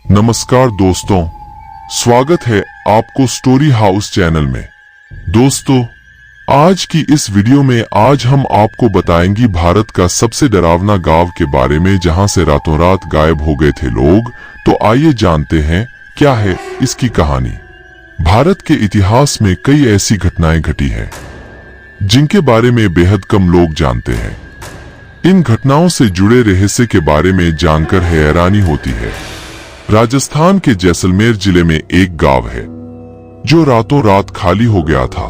नमस्कार दोस्तों, स्वागत है आपको स्टोरी हाउस चैनल में। दोस्तों, आज की इस वीडियो में आज हम आपको बताएंगे भारत का सबसे डरावना गांव के बारे में जहां से रातों रात गायब हो गए थे लोग। तो आइए जानते हैं क्या है इसकी कहानी। भारत के इतिहास में कई ऐसी घटनाएं घटी हैं जिनके बारे में बेहद कम लोग जानते हैं। इन घटनाओं से जुड़े रहस्य के बारे में जानकर हैरानी होती है। राजस्थान के जैसलमेर जिले में एक गांव है जो रातों रात खाली हो गया था।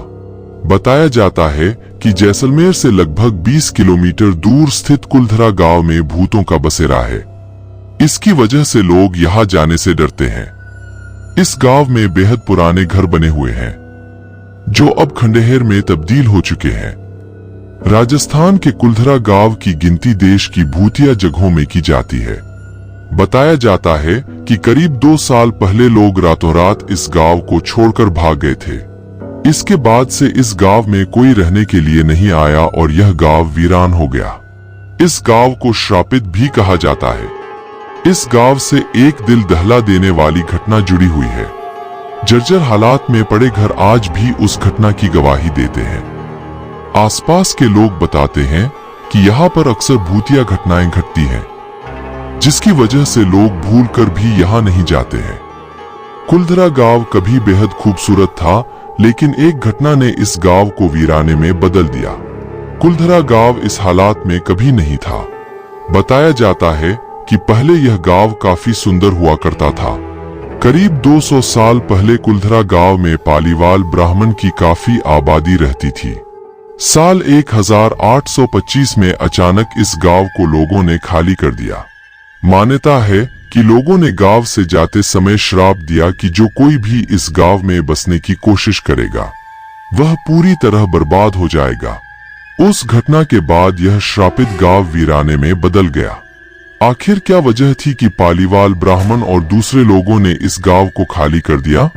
बताया जाता है कि जैसलमेर से लगभग 20 किलोमीटर दूर स्थित कुलधरा गांव में भूतों का बसेरा है। इसकी वजह से लोग यहां जाने से डरते हैं। इस गांव में बेहद पुराने घर बने हुए हैं जो अब खंडहर में तब्दील हो चुके हैं। राजस्थान के कुलधरा गांव की गिनती देश की भूतिया जगहों में की जाती है। बताया जाता है कि करीब 2 साल पहले लोग रातों रात इस गांव को छोड़कर भाग गए थे। इसके बाद से इस गांव में कोई रहने के लिए नहीं आया और यह गांव वीरान हो गया। इस गांव को श्रापित भी कहा जाता है। इस गांव से एक दिल दहला देने वाली घटना जुड़ी हुई है। जर्जर हालात में पड़े घर आज भी उस घटना की गवाही देते हैं। आसपास के लोग बताते हैं कि यहाँ पर अक्सर भूतिया घटनाएं घटती हैं, जिसकी वजह से लोग भूलकर भी यहाँ नहीं जाते हैं। कुलधरा गांव कभी बेहद खूबसूरत था, लेकिन एक घटना ने इस गांव को वीराने में बदल दिया। कुलधरा गांव इस हालात में कभी नहीं था। बताया जाता है कि पहले यह गांव काफी सुंदर हुआ करता था। करीब 200 साल पहले कुलधरा गांव में पालीवाल ब्राह्मण की काफी आबादी रहती थी। साल 1825 में अचानक इस गांव को लोगों ने खाली कर दिया। मान्यता है कि लोगों ने गांव से जाते समय श्राप दिया कि जो कोई भी इस गांव में बसने की कोशिश करेगा वह पूरी तरह बर्बाद हो जाएगा। उस घटना के बाद यह श्रापित गांव वीराने में बदल गया। आखिर क्या वजह थी कि पालीवाल ब्राह्मण और दूसरे लोगों ने इस गांव को खाली कर दिया?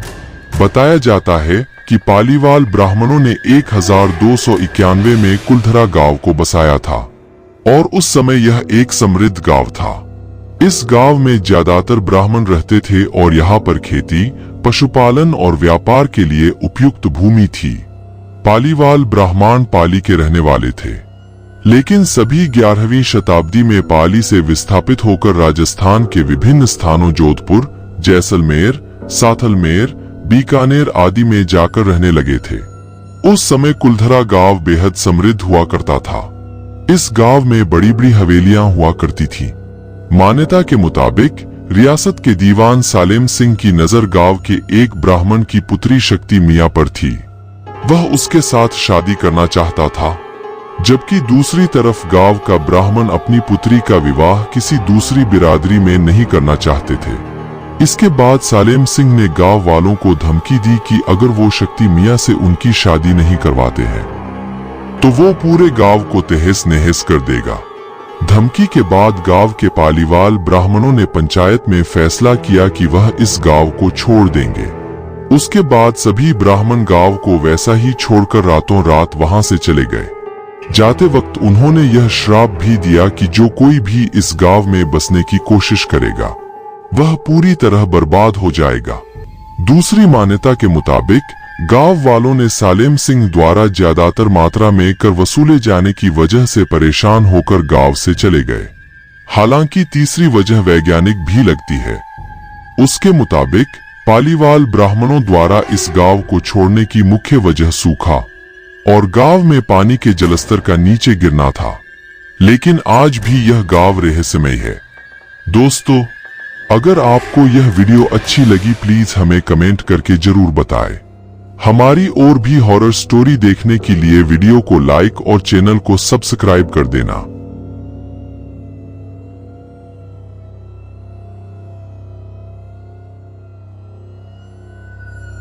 बताया जाता है कि पालीवाल ब्राह्मणों ने 1291 में कुलधरा गांव को बसाया था और उस समय यह एक समृद्ध गांव था। इस गांव में ज्यादातर ब्राह्मण रहते थे और यहाँ पर खेती, पशुपालन और व्यापार के लिए उपयुक्त भूमि थी। पालीवाल ब्राह्मण पाली के रहने वाले थे, लेकिन सभी 11वीं शताब्दी में पाली से विस्थापित होकर राजस्थान के विभिन्न स्थानों जोधपुर, जैसलमेर, साथलमेर, बीकानेर आदि में जाकर रहने लगे थे। उस समय कुलधरा गांव बेहद समृद्ध हुआ करता था। इस गांव में बड़ी बड़ी हवेलियां हुआ करती थी। मान्यता के मुताबिक रियासत के दीवान सालेम सिंह की नजर गांव के एक ब्राह्मण की पुत्री शक्ति मियां पर थी। वह उसके साथ शादी करना चाहता था, जबकि दूसरी तरफ गांव का ब्राह्मण अपनी पुत्री का विवाह किसी दूसरी बिरादरी में नहीं करना चाहते थे। इसके बाद सालेम सिंह ने गांव वालों को धमकी दी कि अगर वो शक्ति मियां से उनकी शादी नहीं करवाते हैं तो वो पूरे गांव को तहस नहस कर देगा। धमकी के बाद गांव के पालीवाल ब्राह्मणों ने पंचायत में फैसला किया कि वह इस गांव को छोड़ देंगे। उसके बाद सभी ब्राह्मण गांव को वैसा ही छोड़कर रातों रात वहां से चले गए। जाते वक्त उन्होंने यह श्राप भी दिया कि जो कोई भी इस गांव में बसने की कोशिश करेगा वह पूरी तरह बर्बाद हो जाएगा। दूसरी मान्यता के मुताबिक गांव वालों ने सालेम सिंह द्वारा ज्यादातर मात्रा में कर वसूले जाने की वजह से परेशान होकर गांव से चले गए। हालांकि तीसरी वजह वैज्ञानिक भी लगती है। उसके मुताबिक पालीवाल ब्राह्मणों द्वारा इस गांव को छोड़ने की मुख्य वजह सूखा और गांव में पानी के जलस्तर का नीचे गिरना था। लेकिन आज भी यह गांव रहस्यमय है। दोस्तों, अगर आपको यह वीडियो अच्छी लगी प्लीज हमें कमेंट करके जरूर बताएं। हमारी और भी हॉरर स्टोरी देखने के लिए वीडियो को लाइक और चैनल को सब्सक्राइब कर देना।